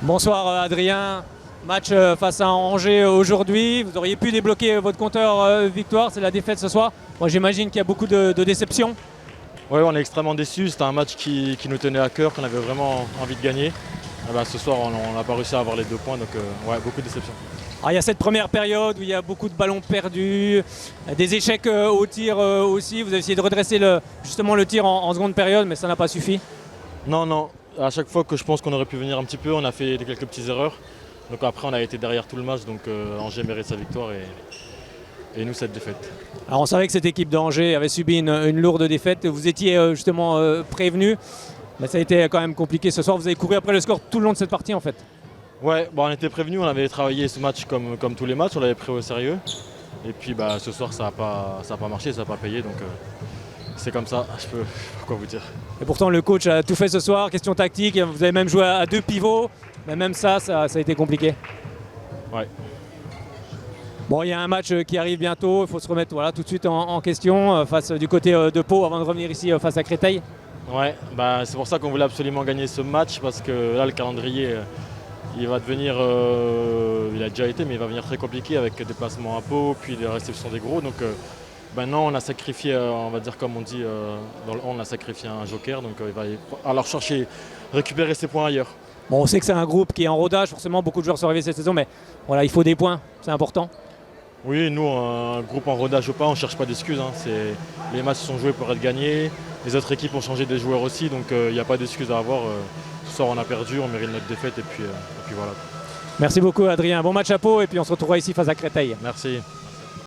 Bonsoir Adrien, match face à Angers aujourd'hui, vous auriez pu débloquer votre compteur victoire, c'est la défaite ce soir. Moi j'imagine qu'il y a beaucoup de déceptions. Oui, on est extrêmement déçus, c'était un match qui nous tenait à cœur, qu'on avait vraiment envie de gagner. Et ben, ce soir on n'a pas réussi à avoir les 2 points, donc ouais, beaucoup de déceptions. Alors, il y a cette première période où il y a beaucoup de ballons perdus, des échecs au tir aussi, vous avez essayé de redresser justement le tir en seconde période mais ça n'a pas suffi. Non, non, à chaque fois que je pense qu'on aurait pu venir un petit peu, on a fait quelques petites erreurs. Donc après on a été derrière tout le match, donc Angers mérite sa victoire et nous cette défaite. Alors on savait que cette équipe d'Angers avait subi une lourde défaite, vous étiez justement prévenu, mais ça a été quand même compliqué ce soir, vous avez couru après le score tout le long de cette partie en fait. Ouais, bon, on était prévenus, on avait travaillé ce match comme tous les matchs, on l'avait pris au sérieux. Et puis bah, ce soir ça n'a pas marché, ça n'a pas payé, donc c'est comme ça, je peux quoi vous dire. Et pourtant le coach a tout fait ce soir, question tactique, vous avez même joué à 2 pivots, mais même ça a été compliqué. Ouais. Bon, il y a un match qui arrive bientôt, il faut se remettre tout de suite en question face du côté de Pau avant de revenir ici face à Créteil. Ouais, bah, c'est pour ça qu'on voulait absolument gagner ce match parce que là le calendrier il va devenir, il a déjà été mais il va venir très compliqué avec des déplacements à Pau puis la réception des gros. Donc maintenant on a sacrifié, on va dire comme on dit dans le on a sacrifié un joker, donc il va alors chercher, récupérer ses points ailleurs. Bon, on sait que c'est un groupe qui est en rodage, forcément beaucoup de joueurs sont arrivés cette saison, mais voilà, il faut des points, c'est important. Oui, nous, un groupe en rodage ou pas, on ne cherche pas d'excuses. Hein. Les matchs sont joués pour être gagnés. Les autres équipes ont changé des joueurs aussi, donc il n'y a pas d'excuses à avoir. Ce soir, on a perdu, on mérite notre défaite et puis voilà. Merci beaucoup Adrien, bon match à Pau et puis on se retrouvera ici face à Créteil. Merci.